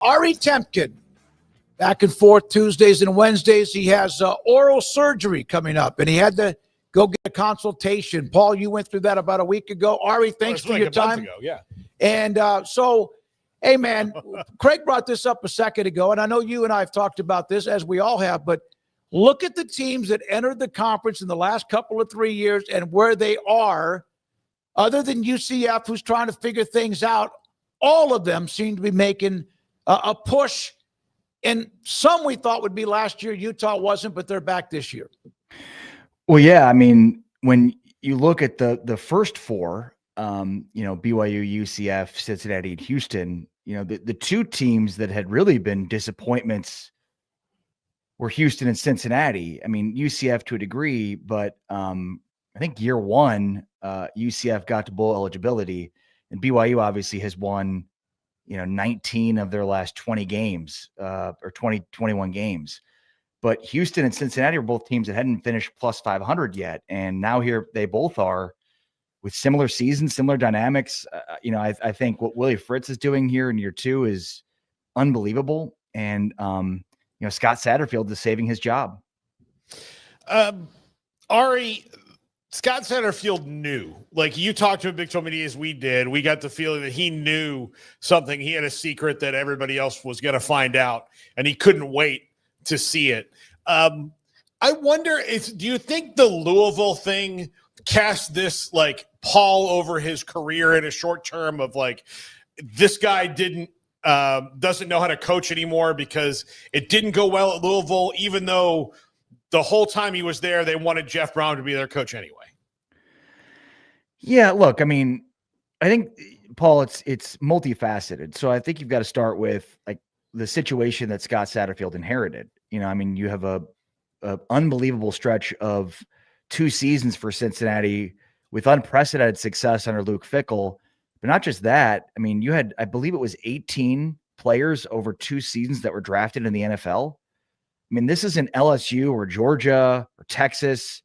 Ari Temkin, back and forth Tuesdays and Wednesdays. He has oral surgery coming up, and he had to go get a consultation. Paul, you went through that about a week ago. Ari, thanks for your time. Yeah. And so, hey, man, Craig brought this up a second ago, and I know you and I have talked about this, as we all have, but look at the teams that entered the conference in the last couple of 3 years and where they are. Other than UCF, who's trying to figure things out, all of them seem to be making a push. And some we thought would be last year. Utah wasn't, but they're back this year. Well, yeah. I mean, when you look at the first four, BYU, UCF, Cincinnati, and Houston, the two teams that had really been disappointments were Houston and Cincinnati. I mean, UCF to a degree, but I think year one, UCF got to bowl eligibility, and BYU obviously has won, 19 of their last 20 games, or 21 games. But Houston and Cincinnati are both teams that hadn't finished plus 500 yet. And now here they both are with similar seasons, similar dynamics. I think what Willie Fritz is doing here in year two is unbelievable. And, Scott Satterfield is saving his job. Ari, Scott Satterfield knew, like you talked to him big so many as we did. We got the feeling that he knew something. He had a secret that everybody else was going to find out, and he couldn't wait to see it. I wonder do you think the Louisville thing cast this like pall over his career in a short term of like, this guy doesn't know how to coach anymore because it didn't go well at Louisville, even though the whole time he was there, they wanted Jeff Brown to be their coach anyway. Yeah, look, I mean, I think, Paul, it's multifaceted. So I think you've got to start with like the situation that Scott Satterfield inherited. You have a unbelievable stretch of 2 seasons for Cincinnati with unprecedented success under Luke Fickell. But not just that. I mean, you had, I believe it was 18 players over 2 seasons that were drafted in the NFL. I mean, this isn't LSU or Georgia or Texas.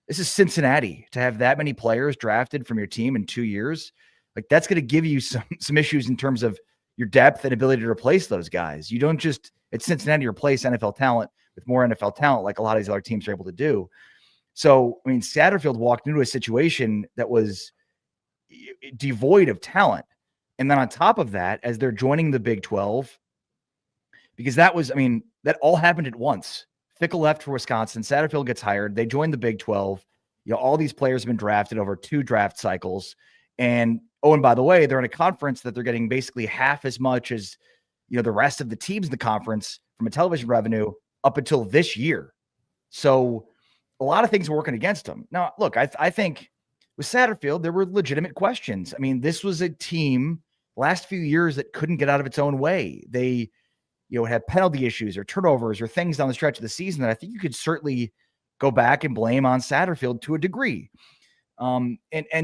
This is Cincinnati. To have that many players drafted from your team in 2 years, like that's going to give you some issues in terms of your depth and ability to replace those guys. You don't just at Cincinnati replace NFL talent with more NFL talent like a lot of these other teams are able to do. So, I mean, Satterfield walked into a situation that was devoid of talent. And then on top of that, as they're joining the Big 12, because that all happened at once. Fickell left for Wisconsin. Satterfield gets hired. They join the Big 12. All these players have been drafted over 2 draft cycles. And by the way, they're in a conference that they're getting basically half as much as, the rest of the teams in the conference from a television revenue up until this year. So a lot of things are working against them. Now, look, I think with Satterfield, there were legitimate questions. I mean, this was a team last few years that couldn't get out of its own way. They, have penalty issues or turnovers or things down the stretch of the season that I think you could certainly go back and blame on Satterfield to a degree. And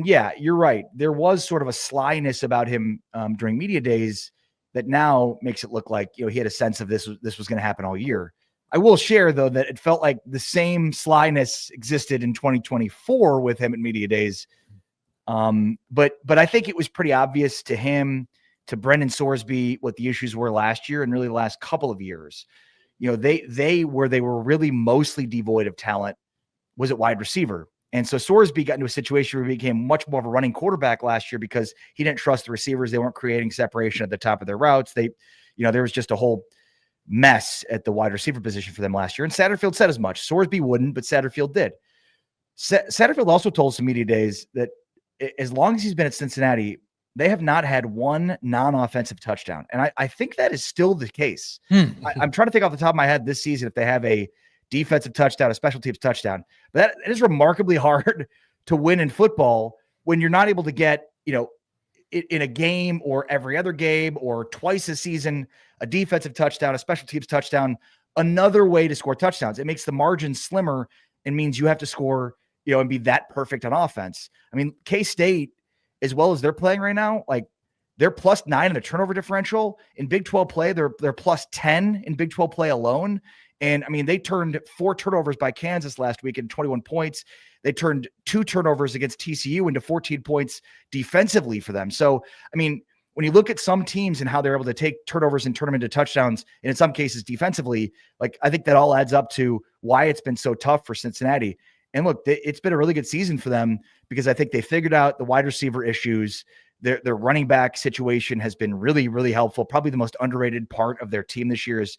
yeah, you're right. There was sort of a slyness about him during media days that now makes it look like, he had a sense of this was going to happen all year. I will share, though, that it felt like the same slyness existed in 2024 with him at media days. But I think it was pretty obvious to him, to Brendan Sorsby, what the issues were last year and really the last couple of years. They were really mostly devoid of talent was at wide receiver. And so Sorsby got into a situation where he became much more of a running quarterback last year because he didn't trust the receivers. They weren't creating separation at the top of their routes. There was just a whole mess at the wide receiver position for them last year. And Satterfield said as much. Sorsby wouldn't, but Satterfield did. Satterfield also told some media days that as long as he's been at Cincinnati, they have not had one non-offensive touchdown. And I think that is still the case. I'm trying to think off the top of my head this season if they have a defensive touchdown, a special teams touchdown. But that is remarkably hard to win in football when you're not able to get, in a game or every other game or twice a season, a defensive touchdown, a special teams touchdown, another way to score touchdowns. It makes the margin slimmer and means you have to score, and be that perfect on offense. I mean, K-State, as well as they're playing right now, like they're +9 in the turnover differential. In Big 12 play, they're +10 in Big 12 play alone. And I mean, they turned 4 turnovers by Kansas last week into 21 points. They turned 2 turnovers against TCU into 14 points defensively for them. So, I mean, when you look at some teams and how they're able to take turnovers and turn them into touchdowns, and in some cases defensively, like I think that all adds up to why it's been so tough for Cincinnati. And look, it's been a really good season for them because I think they figured out the wide receiver issues. Their running back situation has been really, really helpful. Probably the most underrated part of their team this year is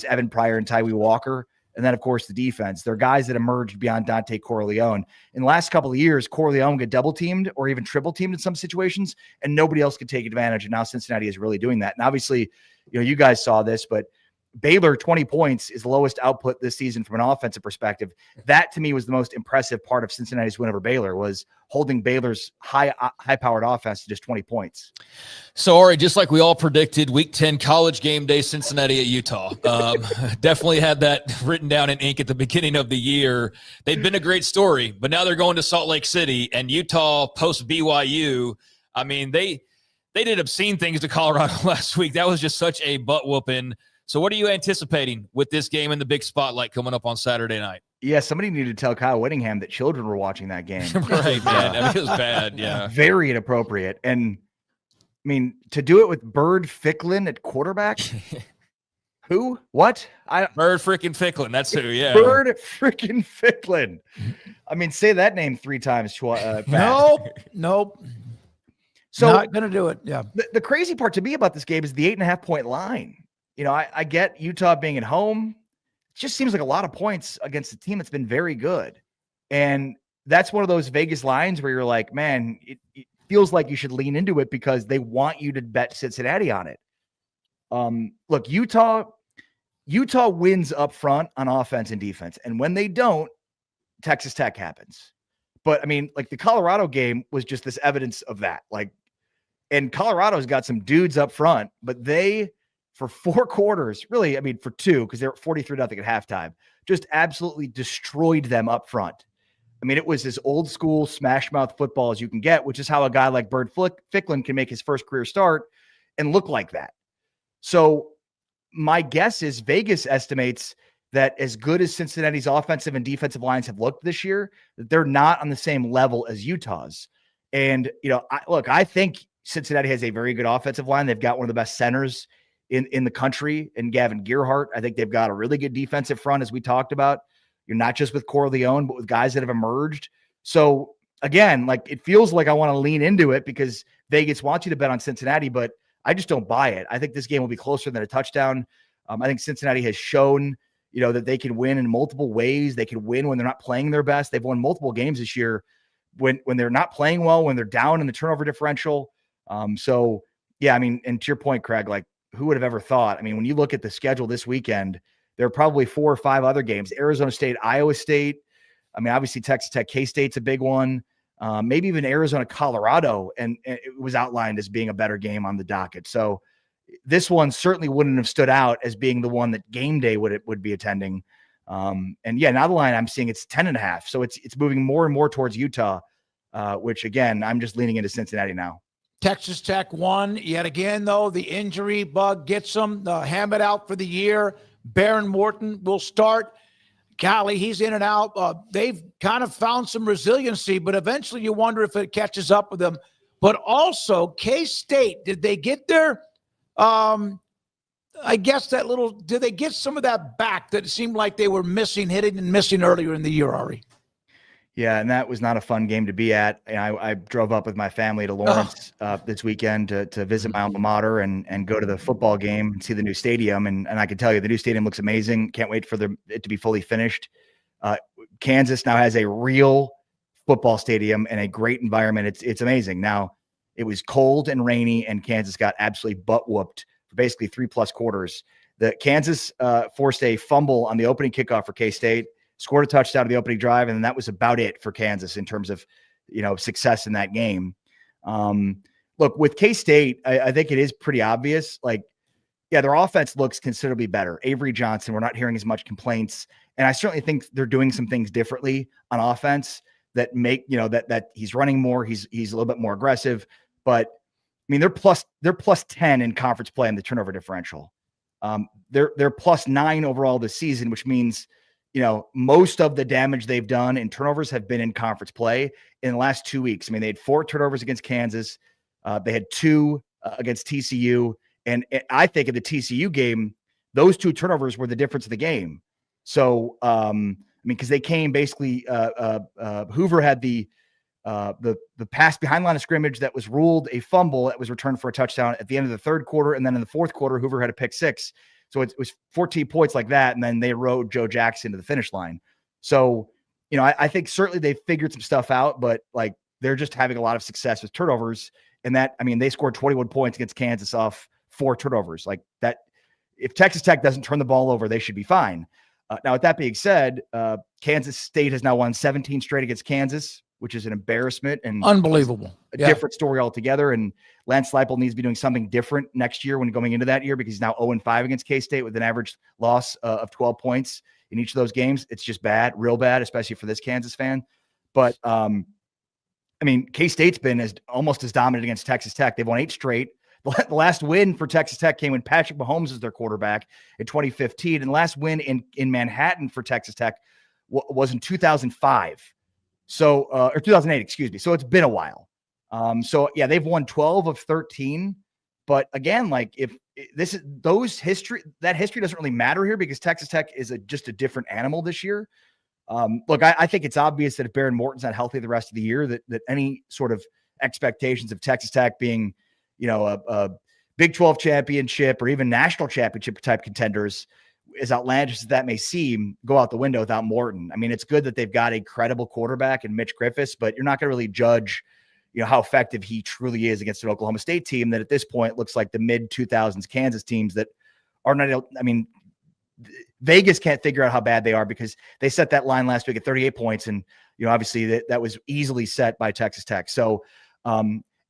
Evan Pryor and Tyree Walker. And then, of course, the defense. They're guys that emerged beyond Dante Corleone. In the last couple of years, Corleone would get double-teamed or even triple-teamed in some situations, and nobody else could take advantage. And now Cincinnati is really doing that. And obviously, you guys saw this, but Baylor, 20 points is the lowest output this season from an offensive perspective. That, to me, was the most impressive part of Cincinnati's win over Baylor, was holding Baylor's high-powered offense to just 20 points. So, Ari, just like we all predicted, Week 10 college game day, Cincinnati at Utah. Definitely had that written down in ink at the beginning of the year. They've been a great story, but now they're going to Salt Lake City, and Utah post BYU. I mean, they did obscene things to Colorado last week. That was just such a butt-whooping. So what are you anticipating with this game in the big spotlight coming up on Saturday night? Yeah, somebody needed to tell Kyle Whittingham that children were watching that game. Right, man. I mean, it was bad, yeah. Very inappropriate. And, I mean, to do it with Bird Ficklin at quarterback? Who? What? Bird freaking Ficklin. That's who, yeah. Bird freaking Ficklin. I mean, say that name 3 times. Nope. So not going to do it, yeah. The crazy part to me about this game is the 8.5-point line. I get Utah being at home. It just seems like a lot of points against a team that's been very good. And that's one of those Vegas lines where you're like, man, it feels like you should lean into it because they want you to bet Cincinnati on it. Look, Utah wins up front on offense and defense. And when they don't, Texas Tech happens. But I mean, like the Colorado game was just this evidence of that. And Colorado's got some dudes up front, but they, for 4 quarters, really, I mean, for 2, because they're 43-0 at halftime, just absolutely destroyed them up front. I mean, it was as old school smash mouth football as you can get, which is how a guy like Bird Ficklin can make his first career start and look like that. So my guess is Vegas estimates that as good as Cincinnati's offensive and defensive lines have looked this year, that they're not on the same level as Utah's. And, I think Cincinnati has a very good offensive line. They've got one of the best centers in the country in Gavin Gearhart. I think they've got a really good defensive front, as we talked about. You're not just with Corleone, but with guys that have emerged. So again, it feels like I want to lean into it because Vegas wants you to bet on Cincinnati, but I just don't buy it. I think this game will be closer than a touchdown. I think Cincinnati has shown, that they can win in multiple ways. They can win when they're not playing their best. They've won multiple games this year when they're not playing well, when they're down in the turnover differential. So yeah, I mean, and to your point, Craig, who would have ever thought? I mean, when you look at the schedule this weekend, there are probably 4 or 5 other games. Arizona State, Iowa State. I mean, obviously Texas Tech, K-State's a big one. Maybe even Arizona, Colorado. And it was outlined as being a better game on the docket. So this one certainly wouldn't have stood out as being the one that game day would be attending. And yeah, now the line I'm seeing it's 10.5. So it's moving more and more towards Utah, which again, I'm just leaning into Cincinnati now. Texas Tech won yet again, though. The injury bug gets them. Hammett out for the year. Baron Morton will start. Golly, he's in and out. They've kind of found some resiliency, but eventually you wonder if it catches up with them. But also, K-State, did they get their I guess did they get some of that back that it seemed like they were hitting and missing earlier in the year, Ari? Yeah, and that was not a fun game to be at. And I drove up with my family to Lawrence this weekend to visit my alma mater and go to the football game and see the new stadium. And I can tell you the new stadium looks amazing. Can't wait for it to be fully finished. Kansas now has a real football stadium and a great environment. It's amazing. Now, it was cold and rainy, and Kansas got absolutely butt-whooped for basically 3+ quarters. The Kansas forced a fumble on the opening kickoff for K-State, scored a touchdown to the opening drive, and that was about it for Kansas in terms of, success in that game. Look, with K-State, I think it is pretty obvious. Their offense looks considerably better. Avery Johnson, we're not hearing as much complaints, and I certainly think they're doing some things differently on offense that make, that he's running more, he's a little bit more aggressive. But I mean, they're plus 10 in conference play in the turnover differential. They're plus 9 overall this season, which means, most of the damage they've done in turnovers have been in conference play in the last 2 weeks. I mean, they had 4 turnovers against Kansas. They had 2 against TCU. And I think in the TCU game, those 2 turnovers were the difference of the game. So, I mean, because they came basically, Hoover had the pass behind line of scrimmage that was ruled a fumble that was returned for a touchdown at the end of the third quarter. And then in the fourth quarter, Hoover had a pick 6. So it was 14 points like that. And then they rode Joe Jackson to the finish line. So, I think certainly they figured some stuff out, but like they're just having a lot of success with turnovers. And that, I mean, they scored 21 points against Kansas off 4 turnovers like that. If Texas Tech doesn't turn the ball over, they should be fine. Now, with that being said, Kansas State has now won 17 straight against Kansas, which is an embarrassment and unbelievable. A different story altogether. And Lance Leipold needs to be doing something different next year when going into that year, because he's now 0-5 against K-State with an average loss of 12 points in each of those games. It's just bad, real bad, especially for this Kansas fan. But I mean, K-State's been almost as dominant against Texas Tech. They've won 8 straight. The last win for Texas Tech came when Patrick Mahomes was their quarterback in 2015. And the last win in Manhattan for Texas Tech was in 2005. So, or 2008, excuse me. So it's been a while. So yeah, they've won 12 of 13. But again, like if this is that history doesn't really matter here because Texas Tech is just a different animal this year. Look, I think it's obvious that if Baron Morton's not healthy the rest of the year, that any sort of expectations of Texas Tech being, a Big 12 championship or even national championship type contenders, as outlandish as that may seem, go out the window without Morton. I mean, it's good that they've got a credible quarterback in Mitch Griffiths, but you're not going to really judge, how effective he truly is against an Oklahoma State team that at this point looks like the mid-2000s Kansas teams that are not, I mean, Vegas can't figure out how bad they are because they set that line last week at 38 points. And, obviously that was easily set by Texas Tech. So,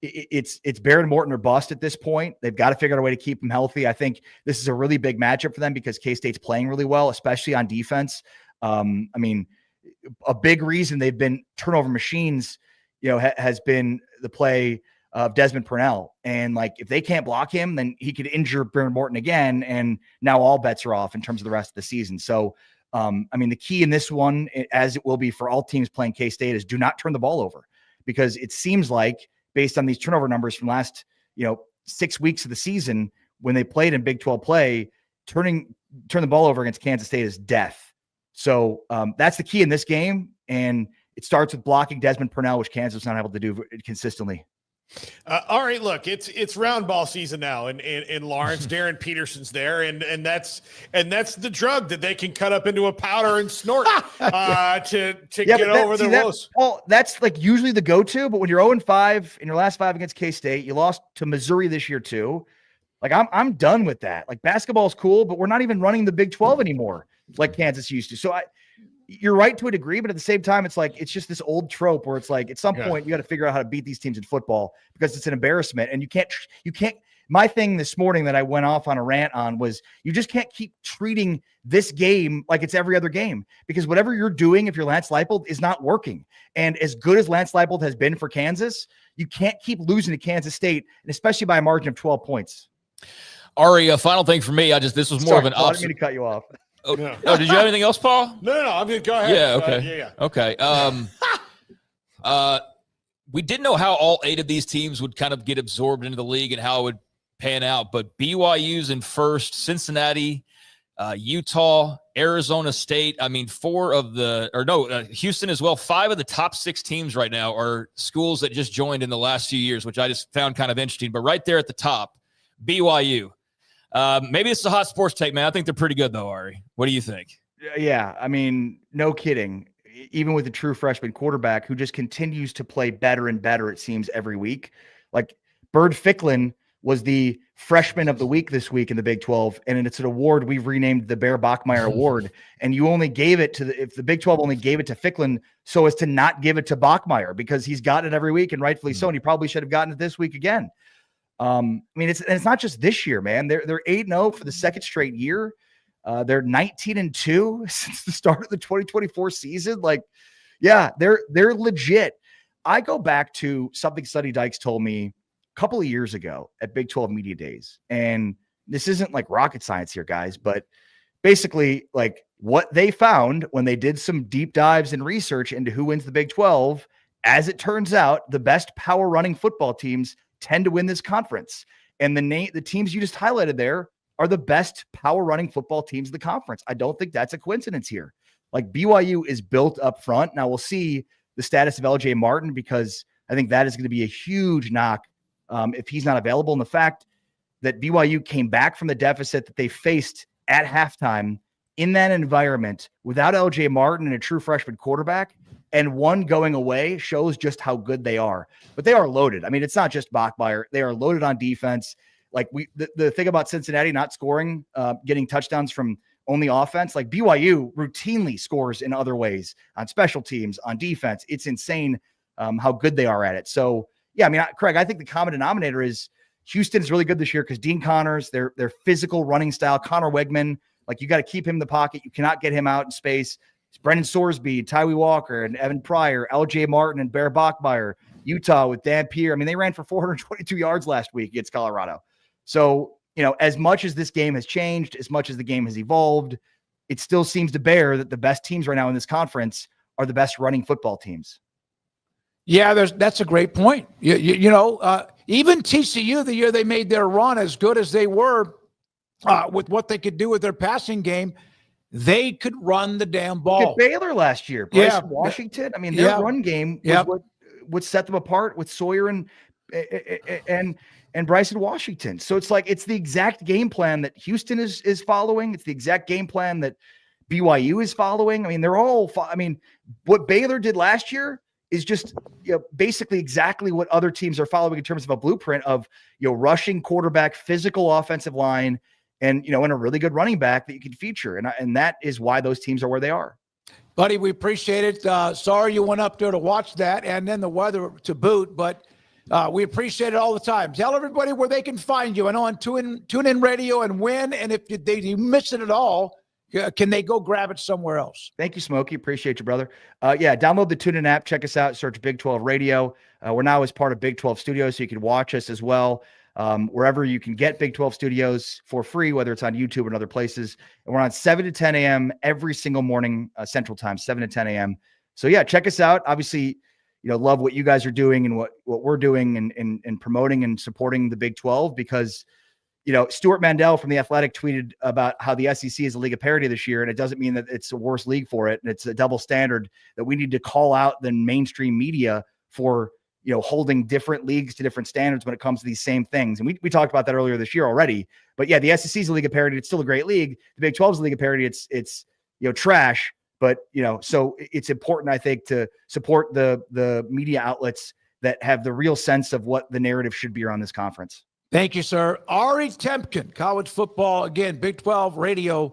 it's Baron Morton or bust at this point. They've got to figure out a way to keep him healthy. I think this is a really big matchup for them because K-State's playing really well, especially on defense. I mean, a big reason they've been turnover machines, has been the play of Desmond Purnell. And like, if they can't block him, then he could injure Baron Morton again. And now all bets are off in terms of the rest of the season. So, I mean, the key in this one, as it will be for all teams playing K-State, is do not turn the ball over, because it seems like, based on these turnover numbers from last, 6 weeks of the season, when they played in Big 12 play, turn the ball over against Kansas State is death. So that's the key in this game. And it starts with blocking Desmond Purnell, which Kansas was not able to do consistently. All right, look, it's round ball season now in Lawrence. Darren Peterson's there, and that's the drug that they can cut up into a powder and snort to get over their woes. Well, that's like usually the go-to, but when you're 0-5 in your last 5 against K-State, you lost to Missouri this year too. Like I'm done with that. Like basketball is cool, but we're not even running the Big 12 anymore like Kansas used to. So you're right to a degree, but at the same time, it's like, it's just this old trope where it's like, at some point you got to figure out how to beat these teams in football because it's an embarrassment. And you can't, my thing this morning that I went off on a rant on was you just can't keep treating this game like it's every other game, because whatever you're doing, if you're Lance Leipold, is not working. And as good as Lance Leipold has been for Kansas, you can't keep losing to Kansas State, and especially by a margin of 12 points. Ari, a final thing for me. This was more of an I didn't mean to cut you off. Oh, no. Oh, did you have anything else, Paul? No. I'm going to go ahead. Yeah. Okay. Okay. We didn't know how all 8 of these teams would kind of get absorbed into the league and how it would pan out, but BYU's in first, Cincinnati, Utah, Arizona State. I mean, Houston as well. 5 of the top 6 teams right now are schools that just joined in the last few years, which I just found kind of interesting. But right there at the top, BYU. Maybe it's a hot sports take, man. I think they're pretty good, though, Ari. What do you think? Yeah, I mean, no kidding. Even with a true freshman quarterback who just continues to play better and better, it seems, every week. Like, Bird Ficklin was the freshman of the week this week in the Big 12, and it's an award we've renamed the Bear Bachmeier Award. And you only gave it to if the Big 12 only gave it to Ficklin so as to not give it to Bachmeier, because he's gotten it every week, and rightfully so, and he probably should have gotten it this week again. I mean, it's not just this year, man. They're 8-0 for the second straight year. They're 19-2 since the start of the 2024 season. Like, yeah, they're legit. I go back to something Sonny Dykes told me a couple of years ago at Big 12 Media Days. And this isn't like rocket science here, guys, but basically like what they found when they did some deep dives and research into who wins the Big 12, as it turns out, the best power running football teams tend to win this conference. And the teams you just highlighted there are the best power running football teams in the conference. I don't think that's a coincidence here. Like BYU is built up front. Now we'll see the status of LJ Martin, because I think that is going to be a huge knock if he's not available. And the fact that BYU came back from the deficit that they faced at halftime in that environment without LJ Martin and a true freshman quarterback, and one going away, shows just how good they are. But they are loaded. I mean, it's not just Bachmeier. They are loaded on defense. Like the thing about Cincinnati not scoring, getting touchdowns from only offense, like BYU routinely scores in other ways, on special teams, on defense. It's insane how good they are at it. So yeah, I mean, Craig, I think the common denominator is Houston is really good this year because Dean Connors, their physical running style, Connor Wegman, like you got to keep him in the pocket. You cannot get him out in space. It's Brendan Sorsby, Tyree Walker, and Evan Pryor, LJ Martin, and Bear Bachmeier. Utah with Dan Pierre. I mean, they ran for 422 yards last week against Colorado. So, you know, as much as this game has changed, as much as the game has evolved, it still seems to bear that the best teams right now in this conference are the best running football teams. Yeah, that's a great point. You know, even TCU, the year they made their run, as good as they were with what they could do with their passing game, they could run the damn ball. Look at Baylor last year. Bryson Washington. I mean, their run game was what set them apart with Sawyer and Bryson Washington. So it's like it's the exact game plan that Houston is following. It's the exact game plan that BYU is following. I mean, they're all. I mean, what Baylor did last year is just basically exactly what other teams are following in terms of a blueprint of rushing quarterback, physical offensive line, and and a really good running back that you can feature. And that is why those teams are where they are. Buddy, we appreciate it. Sorry you went up there to watch that and then the weather to boot, but we appreciate it all the time. Tell everybody where they can find you. I know on TuneIn Radio and Win, and if you miss it at all, can they go grab it somewhere else? Thank you, Smokey. Appreciate you, brother. Download the TuneIn app. Check us out. Search Big 12 Radio. We're now as part of Big 12 Studios, so you can watch us as well wherever you can get Big 12 Studios for free, whether it's on YouTube or other places. And we're on 7 to 10 a.m. every single morning, Central Time, 7 to 10 a.m. So, yeah, check us out. Obviously, love what you guys are doing and what we're doing and promoting and supporting the Big 12 because – Stuart Mandel from The Athletic tweeted about how the SEC is a league of parity this year, and it doesn't mean that it's a worse league for it. And it's a double standard that we need to call out the mainstream media for, holding different leagues to different standards when it comes to these same things. And we talked about that earlier this year already. But yeah, the SEC is a league of parity. It's still a great league. The Big 12 is a league of parity. It's trash. But, so it's important, I think, to support the media outlets that have the real sense of what the narrative should be around this conference. Thank you, sir. Ari Temkin, college football, again, Big 12 radio